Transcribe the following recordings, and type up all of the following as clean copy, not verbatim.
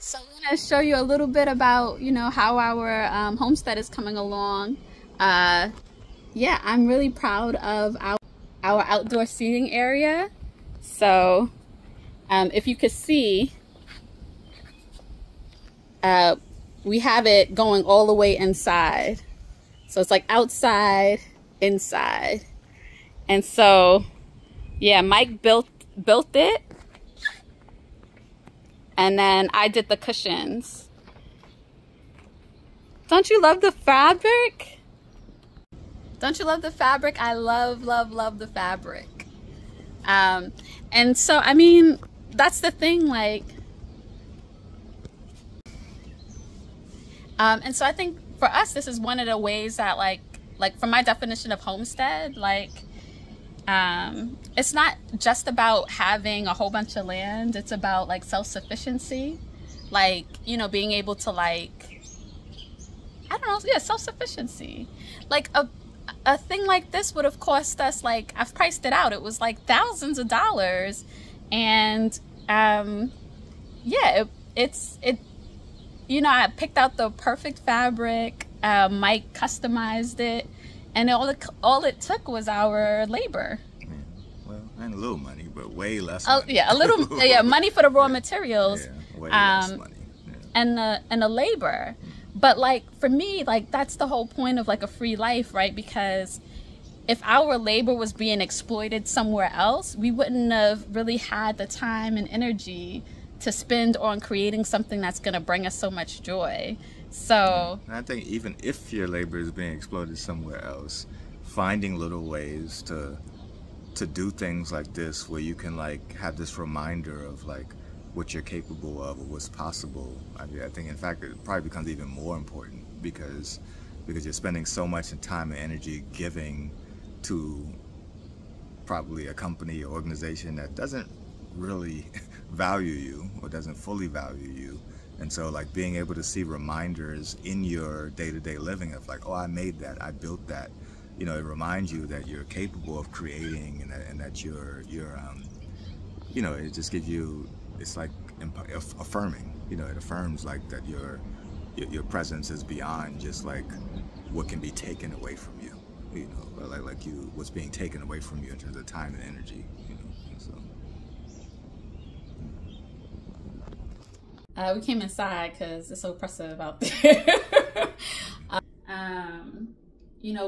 So I'm going to show you a little bit about, how our homestead is coming along. Yeah, I'm really proud of our outdoor seating area. So if you could see, we have it going all the way inside. So it's like outside, inside. And so, yeah, Mike built it. And then I did the cushions. Don't you love the fabric? Don't you love the fabric? I love, love, love the fabric. And so, I mean, that's the thing, like, and so I think for us, this is one of the ways that like for my definition of homestead, like, it's not just about having a whole bunch of land. It's about like self-sufficiency, like, being able to like, I don't know, yeah, self-sufficiency. Like a thing like this would have cost us, like, I've priced it out. It was like thousands of dollars. And, yeah, I picked out the perfect fabric. Mike customized it. And all it took was our labor. Yeah. Well, and a little money, but way less money. Yeah, a little, yeah, money for the raw materials. Yeah, way less money. Yeah. And the labor. But like, for me, like, that's the whole point of like a free life, right? Because if our labor was being exploited somewhere else, we wouldn't have really had the time and energy to spend on creating something that's going to bring us so much joy. So I think even if your labor is being exploited somewhere else, finding little ways to do things like this where you can like have this reminder of like what you're capable of or what's possible. I think in fact it probably becomes even more important because you're spending so much time and energy giving to probably a company or organization that doesn't really value you or doesn't fully value you. And so like being able to see reminders in your day-to-day living of like, oh, I made that, I built that, it reminds you that you're capable of creating and that you're it just gives you, it's like affirming, it affirms like that your presence is beyond just like what can be taken away from you, like what's being taken away from you in terms of time and energy, so. We came inside because it's so oppressive out there.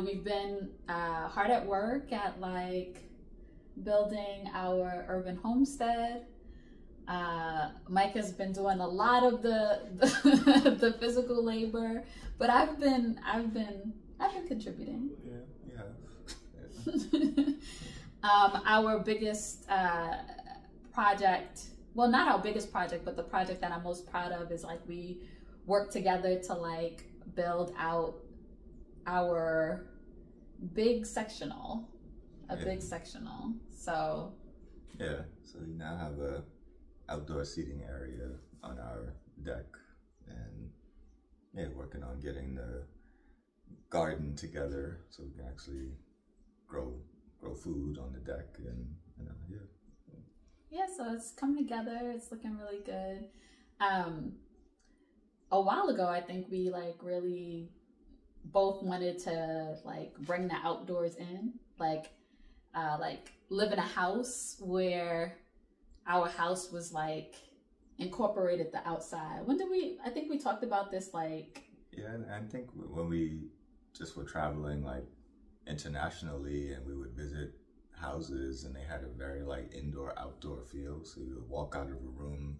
We've been hard at work at like building our urban homestead. Mike has been doing a lot of the physical labor, but I've been contributing. Yeah. Our biggest project. Well, not our biggest project, but the project that I'm most proud of is like we worked together to like build out our big sectional, big sectional. So yeah, so we now have a outdoor seating area on our deck, and yeah, working on getting the garden together so we can actually grow food on the deck and yeah. Yeah, so it's coming together. It's looking really good. A while ago, I think we like really both wanted to like bring the outdoors in, like live in a house where our house was like incorporated the outside. I think we talked about this like. Yeah, and I think when we just were traveling like internationally and we would visit houses and they had a very like indoor-outdoor feel, so you would walk out of a room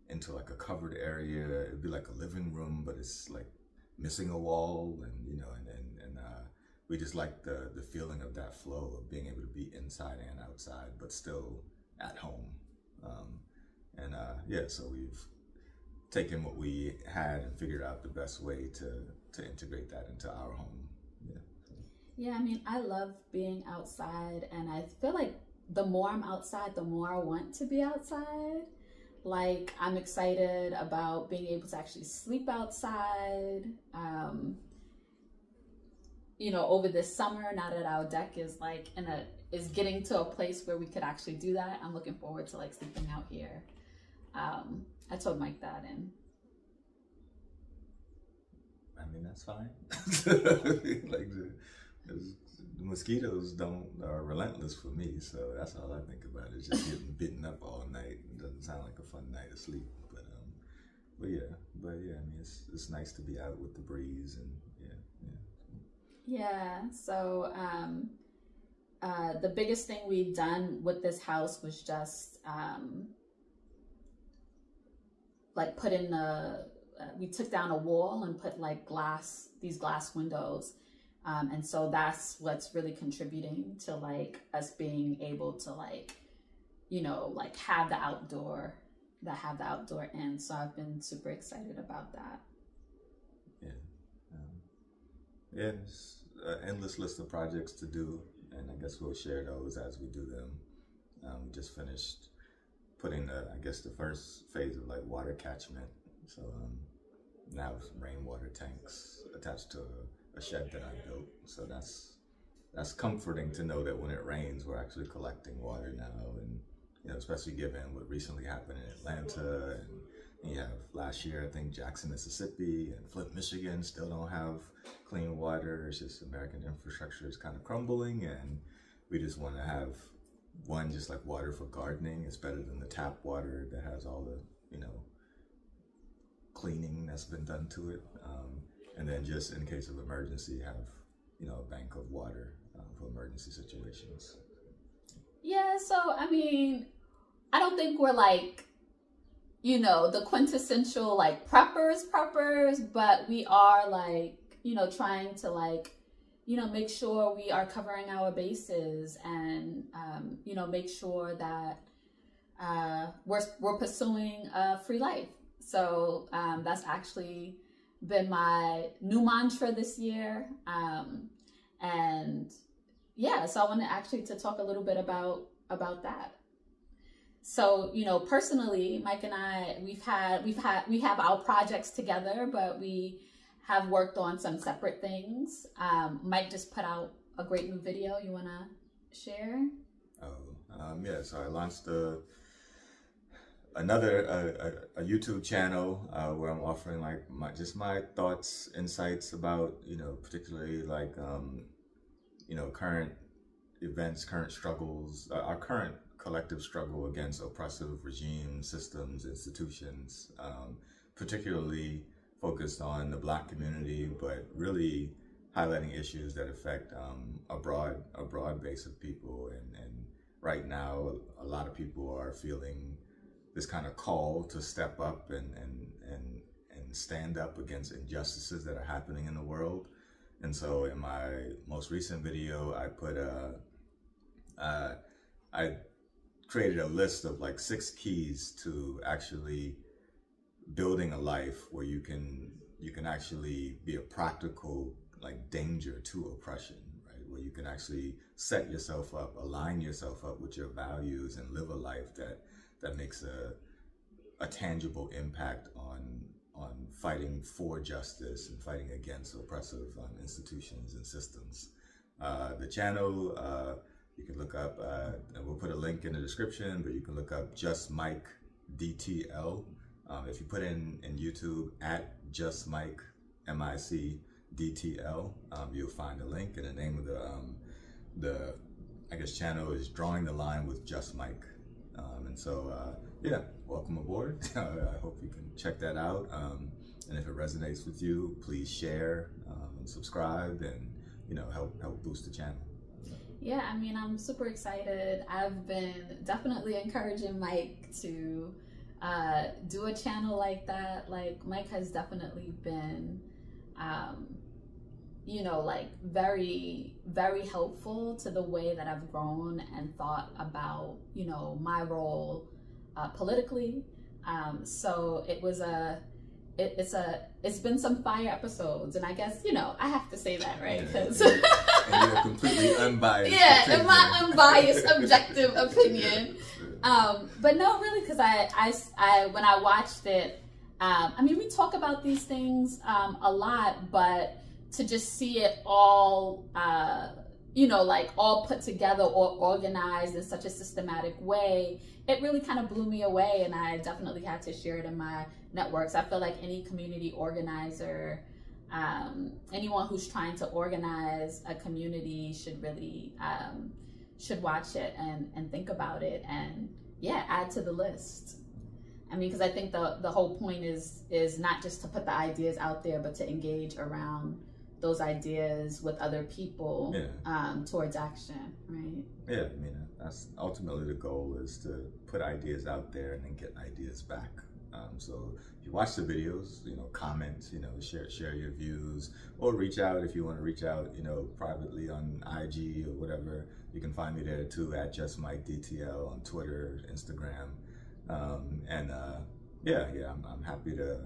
into like a covered area. It'd be like a living room, but it's like missing a wall, and we just like the feeling of that flow of being able to be inside and outside but still at home. Yeah, so we've taken what we had and figured out the best way to integrate that into our home. Yeah, I mean, I love being outside, and I feel like the more I'm outside, the more I want to be outside. Like, I'm excited about being able to actually sleep outside. Over this summer, now that our deck is like is getting to a place where we could actually do that, I'm looking forward to like sleeping out here. I told Mike that, and mean, that's fine. Like the mosquitoes are relentless for me, so that's all I think about is just getting bitten up all night. It doesn't sound like a fun night of sleep, but yeah, I mean, it's nice to be out with the breeze and yeah. So the biggest thing we've done with this house was just like put in we took down a wall and put like these glass windows. And so that's what's really contributing to like us being able to like, you know, like have the outdoor in. So I've been super excited about that. Yeah. It's an endless list of projects to do. And I guess we'll share those as we do them. We just finished putting the first phase of like water catchment. So now rainwater tanks attached to a shed that I built. So that's comforting to know that when it rains, we're actually collecting water now. And, you know, especially given what recently happened in Atlanta, and you have last year, I think Jackson, Mississippi and Flint, Michigan still don't have clean water. It's just American infrastructure is kind of crumbling, and we just want to have just like water for gardening. It's better than the tap water that has all the, you know, cleaning that's been done to it. And then just in case of emergency, have, you know, a bank of water for emergency situations. Yeah, so I mean, I don't think we're like, you know, the quintessential like preppers, but we are like, you know, trying to like, you know, make sure we are covering our bases and, you know, make sure that we're pursuing a free life. So that's actually been my new mantra this year. And yeah, so I wanted actually to talk a little bit about that. So, you know, personally, Mike and I, we have our projects together, but we have worked on some separate things. Mike just put out a great new video. You want to share? Yeah, so I launched a YouTube channel where I'm offering like my thoughts, insights about, you know, particularly like, you know, current events, current struggles, our current collective struggle against oppressive regimes, systems, institutions, particularly focused on the Black community, but really highlighting issues that affect a broad base of people. And right now, a lot of people are feeling this kind of call to step up and stand up against injustices that are happening in the world. And so in my most recent video, I created a list of like 6 keys to actually building a life where you can actually be a practical like danger to oppression, right? Where you can actually set yourself up, align yourself up with your values and live a life that makes a tangible impact on fighting for justice and fighting against oppressive institutions and systems. The channel, you can look up, and we'll put a link in the description, but you can look up Just Mike DTL. If you put in YouTube at Just Mike MIC DTL, you'll find a link, and the name of the channel is Drawing the Line with Just Mike. And so yeah, welcome aboard. I hope you can check that out. And if it resonates with you, please share and subscribe, and, you know, help boost the channel. Yeah, I mean, I'm super excited. I've been definitely encouraging Mike to do a channel like that. Like, Mike has definitely been, you know, like very, very helpful to the way that I've grown and thought about, you know, my role politically. So it was it's been some fire episodes, and I guess, you know, I have to say that, right? Because and you're completely unbiased. Yeah, in my unbiased, objective opinion. But no, really, because I when I watched it, I mean, we talk about these things a lot, but to just see it all, you know, like all put together or organized in such a systematic way, it really kind of blew me away, and I definitely had to share it in my networks. I feel like any community organizer anyone who's trying to organize a community should really should watch it and think about it, and yeah, add to the list. I mean, because I think the whole point is not just to put the ideas out there, but to engage around those ideas with other people, towards action, right? Yeah, I mean, that's ultimately the goal, is to put ideas out there and then get ideas back. So if you watch the videos, comment, share your views, or reach out if you want to reach out, privately on IG or whatever. You can find me there too, at JustMikeDTL on Twitter, Instagram. I'm happy to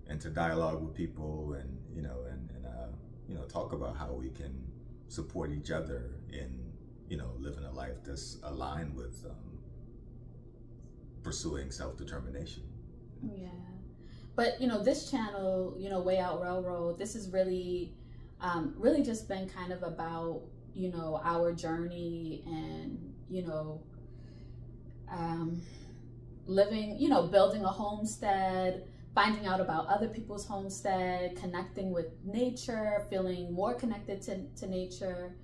enter dialogue with people, and talk about how we can support each other in living a life that's aligned with pursuing self-determination. Yeah, but this channel, Way Out Railroad, this is really really just been kind of about our journey, and living, building a homestead, finding out about other people's homestead, connecting with nature, feeling more connected to nature.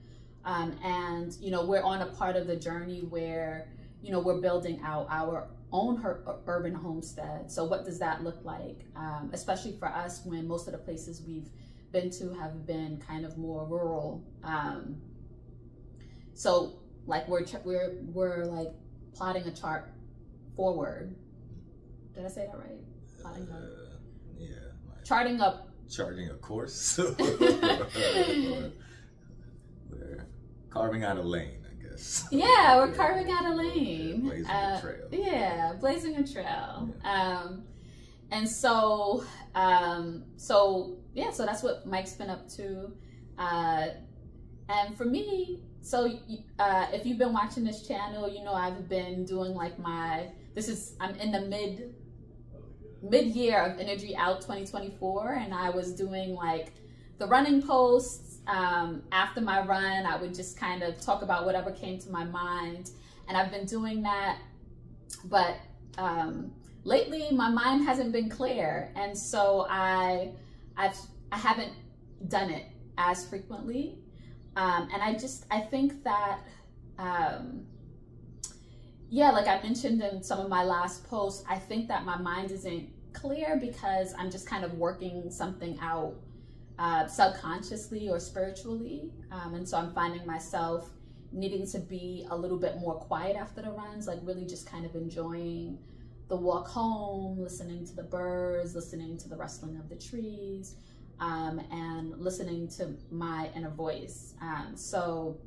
And, we're on a part of the journey where, we're building out our own urban homestead. So what does that look like? Especially for us, when most of the places we've been to have been kind of more rural. So like we're like plotting a chart forward. Did I say that right? Plotting charting a course. We're carving out a lane, I guess. Yeah, we're carving out a lane. Blazing a trail. Yeah, blazing a trail. Yeah. And so that's what Mike's been up to. And for me, so if you've been watching this channel, I've been doing like I'm in the mid-year of Energy Out 2024, and I was doing like the running posts. After my run, I would just kind of talk about whatever came to my mind, and I've been doing that, but lately my mind hasn't been clear, and so I haven't done it as frequently, and I think that like I mentioned in some of my last posts, I think that my mind isn't clear because I'm just kind of working something out subconsciously or spiritually, and so I'm finding myself needing to be a little bit more quiet after the runs, like really just kind of enjoying the walk home, listening to the birds, listening to the rustling of the trees, and listening to my inner voice. So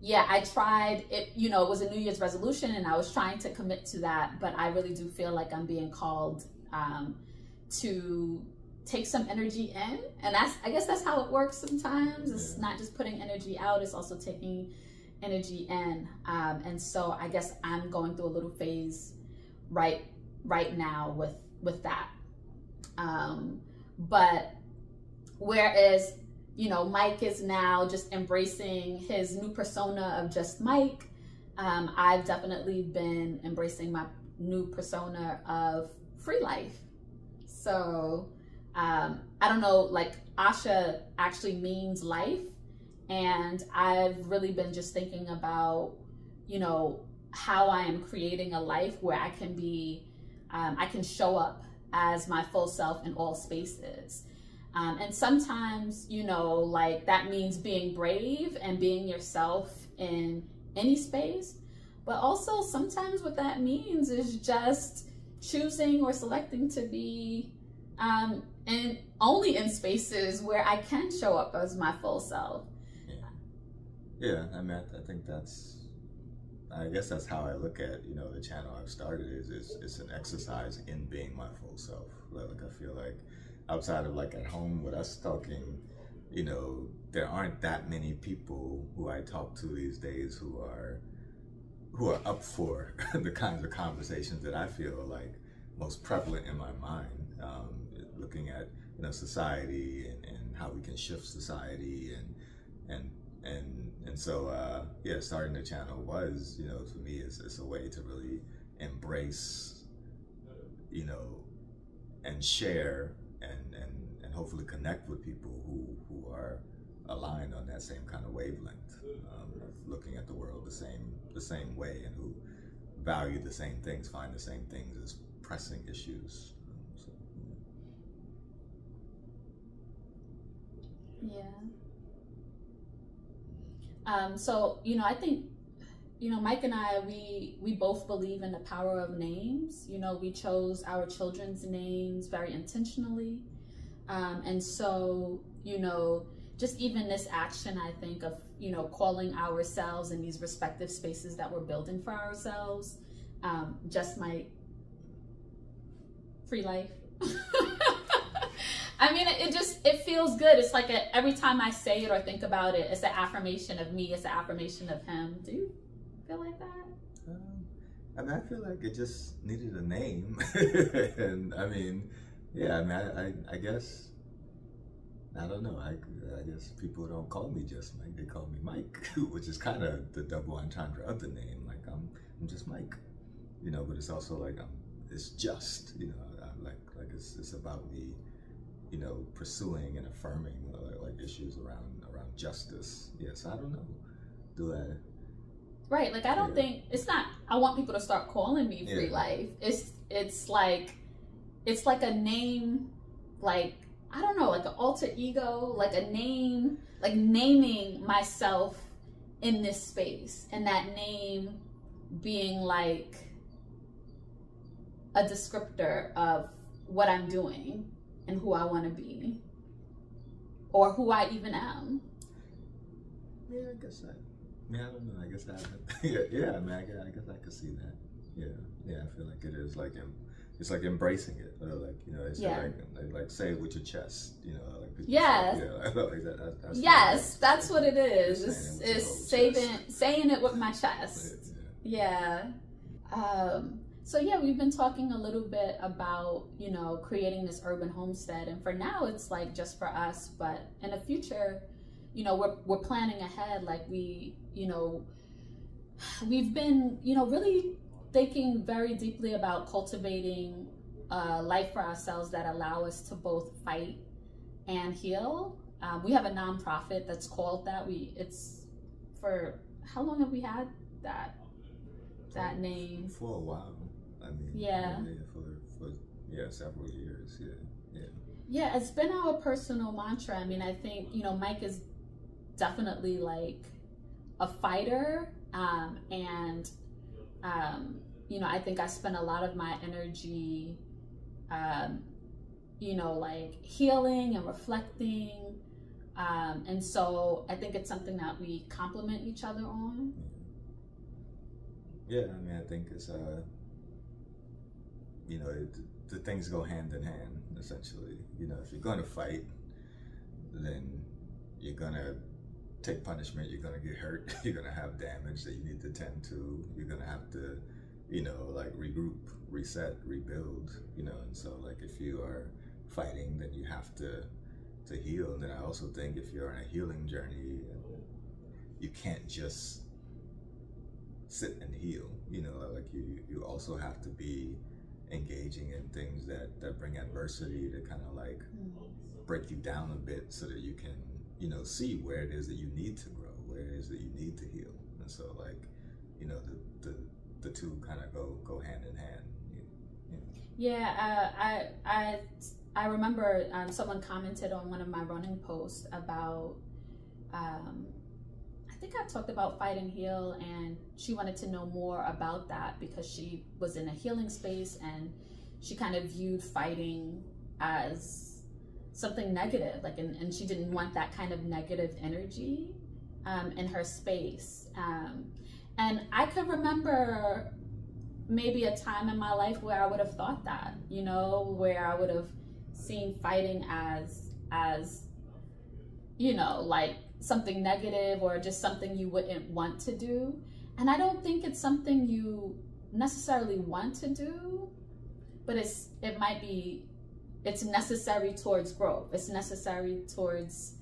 yeah, I tried it, it was a New Year's resolution, and I was trying to commit to that, but I really do feel like I'm being called to take some energy in, and I guess that's how it works sometimes. It's not just putting energy out, it's also taking energy in, and so I guess I'm going through a little phase right now with that, but whereas Mike is now just embracing his new persona of just Mike, I've definitely been embracing my new persona of free life. So I don't know, like Asha actually means life, and I've really been just thinking about how I am creating a life where I can be I can show up as my full self in all spaces. And sometimes, like that means being brave and being yourself in any space. But also sometimes what that means is just choosing or selecting to be and only in spaces where I can show up as my full self. Yeah, I mean, I think I guess that's how I look at, the channel I've started it's an exercise in being my full self. Like I feel like outside of like at home with us talking, there aren't that many people who I talk to these days who are up for the kinds of conversations that I feel like most prevalent in my mind, looking at society and how we can shift society and so starting the channel was for me it's a way to really embrace and share and hopefully connect with people who are aligned on that same kind of wavelength, of looking at the world the same way, and who value the same things, find the same things as pressing issues. So you know, I think, you know, Mike and I, we both believe in the power of names. You know, we chose our children's names very intentionally. And so, you know, just even this action, I think, of, you know, calling ourselves in these respective spaces that we're building for ourselves, just might free life. I mean, it feels good. It's like every time I say it or think about it, it's an affirmation of me. It's an affirmation of him. Do you feel like that? I mean, I feel like it just needed a name. And I mean, yeah, I mean, I guess, I don't know. I guess people don't call me just Mike. They call me Mike, which is kind of the double entendre of the name. Like, I'm just Mike, you know, but it's also like, it's just, you know, like it's about me, you know, pursuing and affirming like issues around justice. Yes, I don't know. Do I? Right. Like, I don't think it's not. I want people to start calling me Free Life. It's like a name, like, I don't know, like an alter ego, like a name, like naming myself in this space, and that name being like a descriptor of what I'm doing and who I want to be, or who I even am. Yeah, I guess I don't know. I guess that. Yeah. I mean, I guess I could see that. Yeah. I feel like it is like it's like embracing it, or like, you know, it's like say it with your chest, you know, like yes, that's what it is. It's saying it with my chest. Yeah. So yeah, we've been talking a little bit about, you know, creating this urban homestead, and for now it's like just for us, but in the future, you know, we're planning ahead. Like we've been, you know, really thinking very deeply about cultivating a life for ourselves that allow us to both fight and heal. We have a nonprofit that's called that. It's for, how long have we had that name? For a while. I mean, for several years. Yeah, it's been our personal mantra. I mean, I think, you know, Mike is definitely like a fighter, and you know, I think I spend a lot of my energy, you know, like healing and reflecting, and so I think it's something that we complement each other on. Yeah, I mean, I think it's you know, the things go hand in hand, essentially. You know, if you're going to fight, then you're going to take punishment, you're going to get hurt, you're going to have damage that you need to tend to, you're going to have to, you know, like regroup, reset, rebuild, you know. And so, like, if you are fighting, then you have to heal. And then I also think if you're on a healing journey, you can't just sit and heal, you know, like you also have to be engaging in things that bring adversity to kind of like break you down a bit, so that you can, you know, see where it is that you need to grow, where it is that you need to heal. And so, like, you know, the two kind of go hand in hand. Yeah, I remember someone commented on one of my running posts about, I think I talked about Fight and Heal, and she wanted to know more about that because she was in a healing space and she kind of viewed fighting as something negative, like, and she didn't want that kind of negative energy in her space. And I could remember maybe a time in my life where I would have thought that, you know, where I would have seen fighting as, you know, like something negative or just something you wouldn't want to do. And I don't think it's something you necessarily want to do, but it's necessary towards growth. It's necessary towards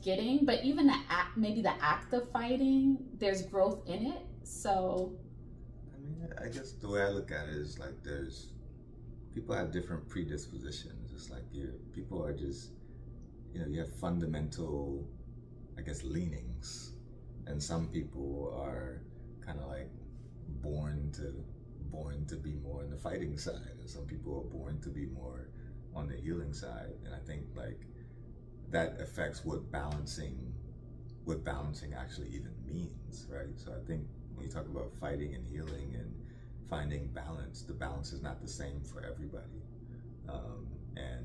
getting, but even maybe the act of fighting, there's growth in it. So I mean, I guess the way I look at it is like people have different predispositions. It's like people are just, you have fundamental, I guess, leanings, and some people are kind of like born to be more on the fighting side, and some people are born to be more on the healing side. And I think like that affects what balancing actually even means, right? So I think when you talk about fighting and healing and finding balance, the balance is not the same for everybody. And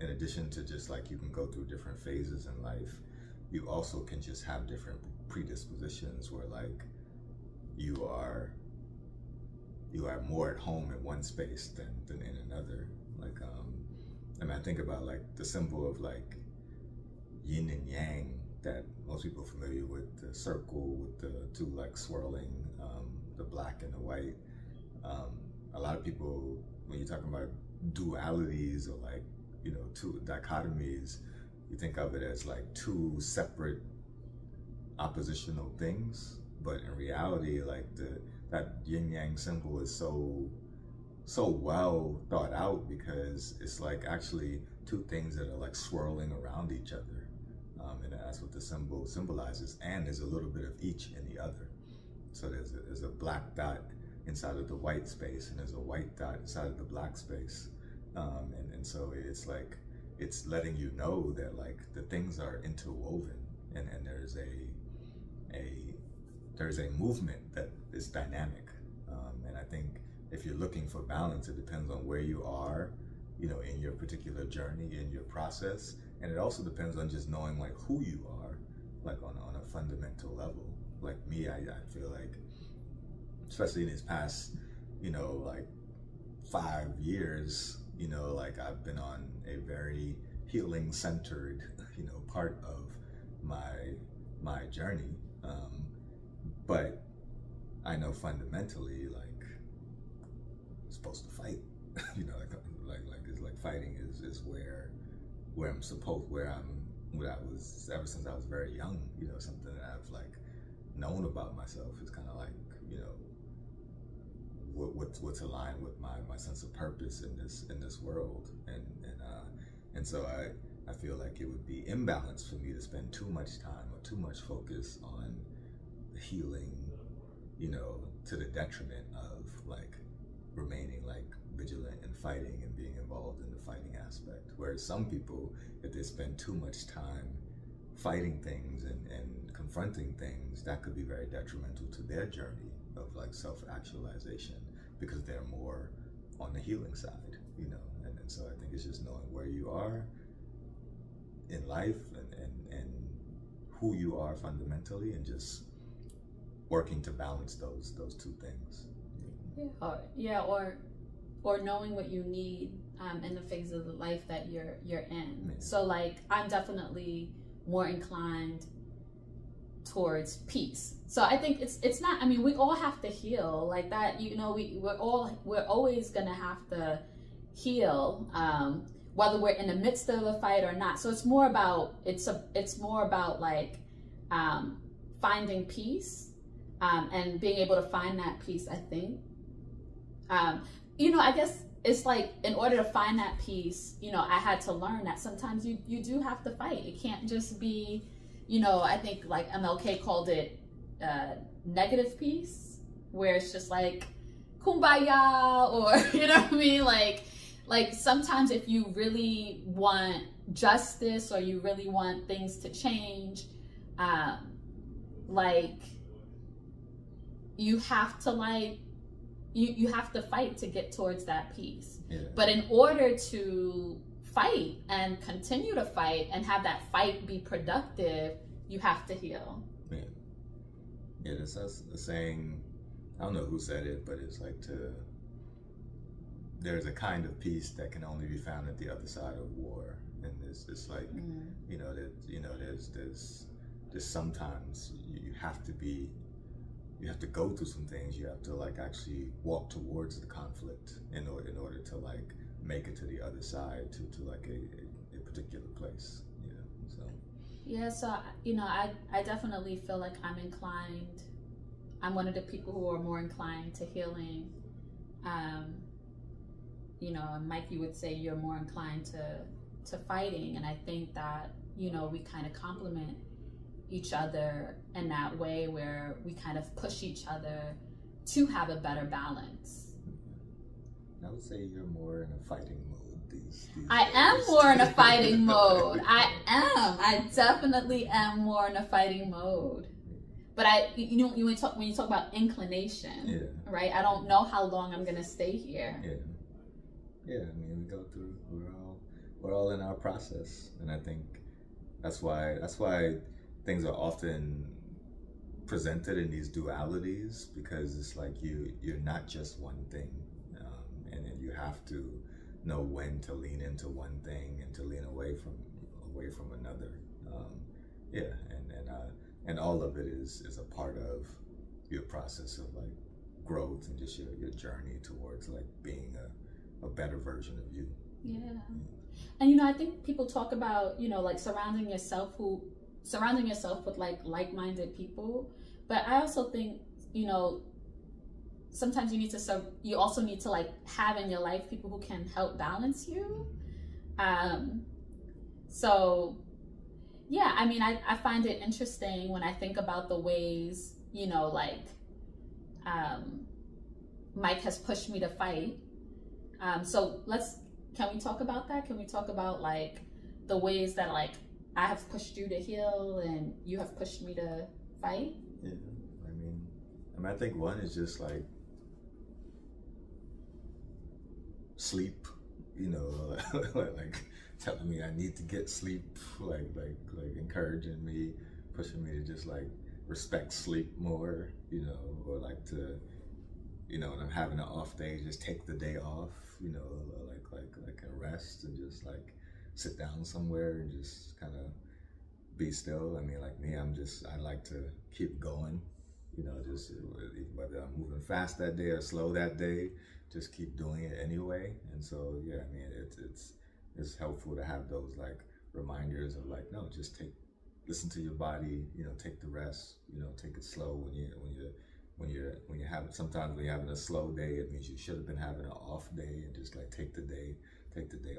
in addition to just like you can go through different phases in life, you also can just have different predispositions where like you are more at home in one space than in another. Like I mean, I think about like the symbol of like yin and yang that most people are familiar with, the circle with the two like swirling, the black and the white. A lot of people, when you're talking about dualities or like, two dichotomies, you think of it as like two separate oppositional things. But in reality, like that yin yang symbol is so well thought out, because it's like actually two things that are like swirling around each other. And that's what the symbol symbolizes. And there's a little bit of each in the other. So there's a black dot inside of the white space, and there's a white dot inside of the black space. And so it's like, it's letting you know that like the things are interwoven, and there's a movement that is dynamic. And I think if you're looking for balance, it depends on where you are, in your particular journey, in your process. And it also depends on just knowing like who you are, like on a fundamental level. Like me, I feel like, especially in these past, like 5 years, like I've been on a very healing centered, part of my journey. But I know fundamentally, like, I'm supposed to fight. Like it's like fighting is where I'm supposed, what I was ever since I was very young. Something that I've like known about myself is kind of like, what's aligned with my sense of purpose in this world, and so I feel like it would be imbalanced for me to spend too much time or too much focus on healing, to the detriment of like remaining like vigilant and fighting and being involved in the fighting aspect. Whereas some people, if they spend too much time fighting things and confronting things, that could be very detrimental to their journey of like self-actualization, because they're more on the healing side, and so I think it's just knowing where you are in life and who you are fundamentally, and just working to balance those two things. Or knowing what you need in the phase of the life that you're in. So like I'm definitely more inclined towards peace. So I think it's not, I mean, we all have to heal like that, we're always gonna have to heal, whether we're in the midst of the fight or not. So it's more about like finding peace, and being able to find that peace, I think. I guess it's like, in order to find that peace, I had to learn that sometimes you do have to fight. It can't just be, I think like MLK called it negative peace, where it's just like kumbaya, or you know what I mean, like sometimes if you really want justice or you really want things to change, like you have to like you have to fight to get towards that peace. But in order to fight and continue to fight and have that fight be productive, you have to heal. That's the saying, I don't know who said it, but it's like there's a kind of peace that can only be found at the other side of war. And it's like, there's sometimes you have to go through some things. You have to like actually walk towards the conflict in order to like make it to the other side, to like a particular place. So I definitely feel like I'm one of the people who are more inclined to healing, you know, and Mike, you would say you're more inclined to fighting. And I think that, you know, we kind of complement each other in that way where we kind of push each other to have a better balance. I would say you're more in a fighting mode these I am more in a fighting mode. I definitely am more in a fighting mode. But you know, when you talk about inclination, right? I don't know how long I'm gonna stay here. Yeah. I mean, we go through. We're all in our process, and I think that's why things are often presented in these dualities, because it's like you're not just one thing, and then you have to know when to lean into one thing and to lean away from another. And all of it is a part of your process of like growth and just your journey towards like being a better version of you. Yeah. And you know, I think people talk about, you know, like surrounding yourself with like-minded people, but I also think, you know, sometimes you also need to like have in your life people who can help balance you. So yeah, I mean, I find it interesting when I think about the ways, you know, like Mike has pushed me to fight. So can we talk about that? Can we talk about like the ways that like I have pushed you to heal and you have pushed me to fight? Yeah, I mean, I think one is just like sleep, you know, like telling me I need to get sleep, like encouraging me, pushing me to just like respect sleep more, you know, or like to, you know, when I'm having an off day, just take the day off, you know, like a rest and just like sit down somewhere and just kind of be still. I mean, like me, I like to keep going, you know, just whether I'm moving fast that day or slow that day, just keep doing it anyway. And so, yeah, I mean, it's helpful to have those like reminders of like, no, just listen to your body, you know, take the rest, you know, take it slow when you're having a slow day, it means you should have been having an off day, and just like take the day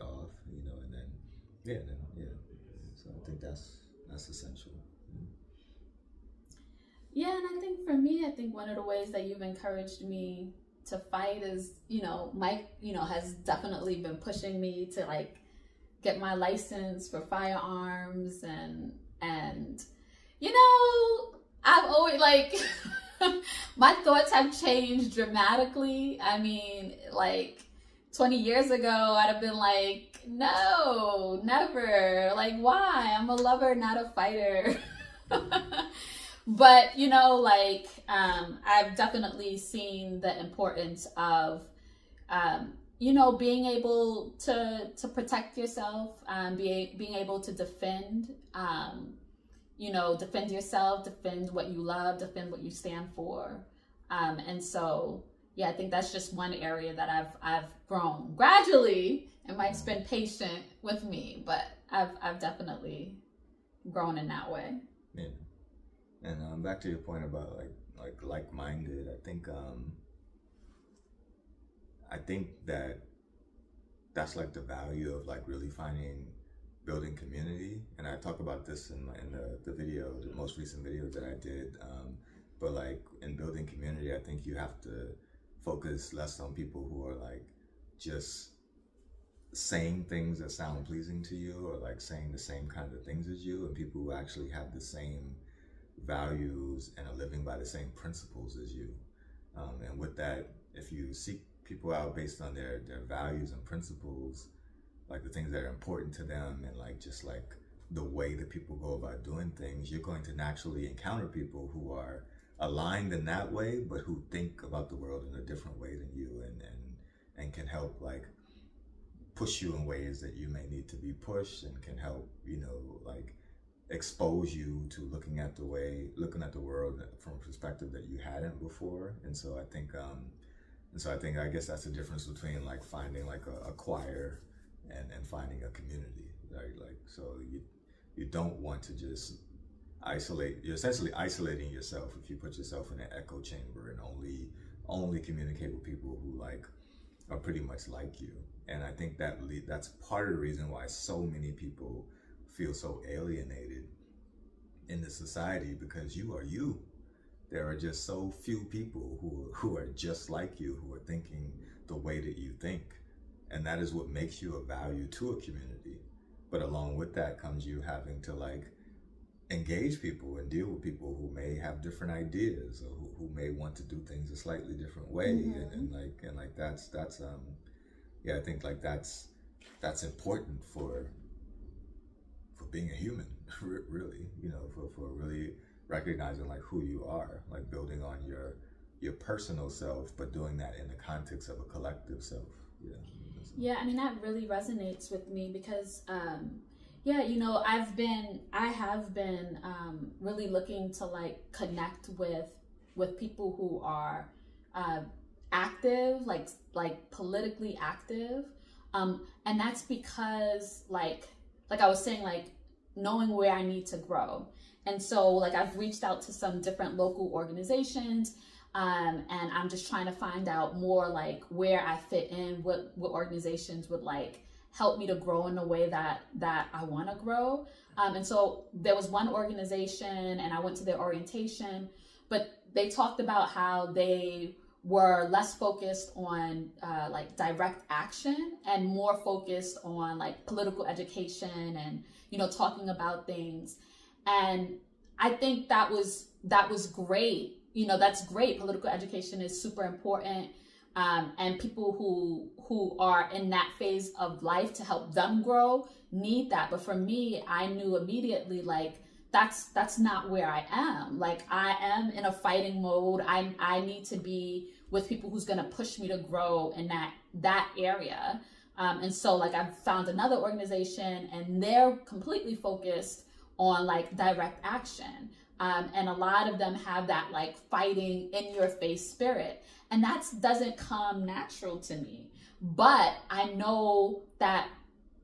off, you know, and then so I think that's essential. Yeah, and I think for me, one of the ways that you've encouraged me to fight is, you know, Mike, you know, has definitely been pushing me to like get my license for firearms, and you know, I've always like my thoughts have changed dramatically. I mean, like 20 years ago, I'd have been like, no, never. Like, why? I'm a lover, not a fighter. But, you know, like, I've definitely seen the importance of, you know, being able to protect yourself, being able to defend, you know, defend yourself, defend what you love, defend what you stand for. And so, yeah, I think that's just one area that I've grown gradually, and Mike's been patient with me, but I've definitely grown in that way. Yeah. And back to your point about like-minded, I think that's like the value of like really building community. And I talk about this in the most recent video that I did. But like in building community, I think you have to focus less on people who are like just saying things that sound pleasing to you, or like saying the same kind of things as you, and people who actually have the same values and are living by the same principles as you. And with that, if you seek people out based on their values and principles, like the things that are important to them, and like just like the way that people go about doing things, you're going to naturally encounter people who are aligned in that way, but who think about the world in a different way than you, and can help like push you in ways that you may need to be pushed, and can help, you know, like expose you to looking at the world from a perspective that you hadn't before. And so I think I guess that's the difference between like finding like a choir and finding a community, right? Like, so you don't want to just isolate. You're essentially isolating yourself if you put yourself in an echo chamber and only communicate with people who like are pretty much like you. And I think that's part of the reason why so many people feel so alienated in the society, because you are you. There are just so few people who are just like you, who are thinking the way that you think. And that is what makes you of value to a community. But along with that comes you having to like engage people and deal with people who may have different ideas, or who may want to do things a slightly different way. And that's yeah, I think like that's important for being a human, really, you know, for really recognizing like who you are, like building on your personal self, but doing that in the context of a collective self. Yeah, I mean, that really resonates with me because yeah, you know, I have been really looking to like connect with people who are active, like politically active, and that's because like I was saying, like knowing where I need to grow. And so like I've reached out to some different local organizations, and I'm just trying to find out more like where I fit in, what organizations would like help me to grow in the way that I want to grow. And so there was one organization, and I went to their orientation, but they talked about how they were less focused on like direct action and more focused on like political education and, you know, talking about things. And I think that was great. You know, that's great. Political education is super important. And people who are in that phase of life to help them grow need that. But for me, I knew immediately, like, that's not where I am. Like, I am in a fighting mode. I need to be with people who's going to push me to grow in that area. And so like I've found another organization, and they're completely focused on like direct action. And a lot of them have that like fighting in your face spirit. And that doesn't come natural to me. But I know that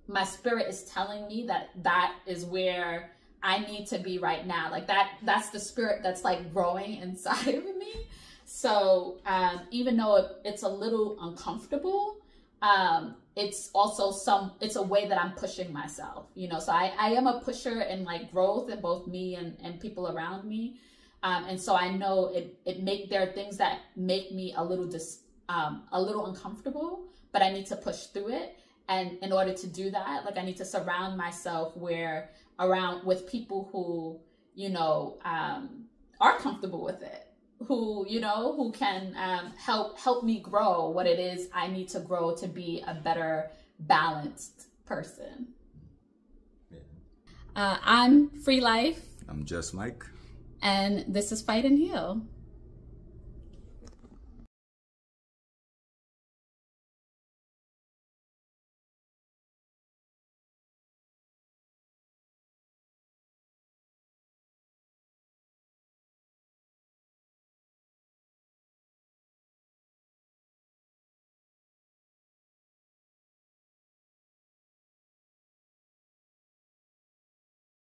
my spirit is telling me that is where I need to be right now. Like that's the spirit that's like growing inside of me. So even though it's a little uncomfortable, it's also it's a way that I'm pushing myself, you know. So I am a pusher in like growth in both me and people around me. And so I know there are things that make me a little uncomfortable, but I need to push through it. And in order to do that, like I need to surround myself with people who, you know, are comfortable with it, who, you know, who can help me grow what it is I need to grow to be a better balanced person. Yeah. I'm Free Life. I'm Just Mike. And this is Fight and Heal.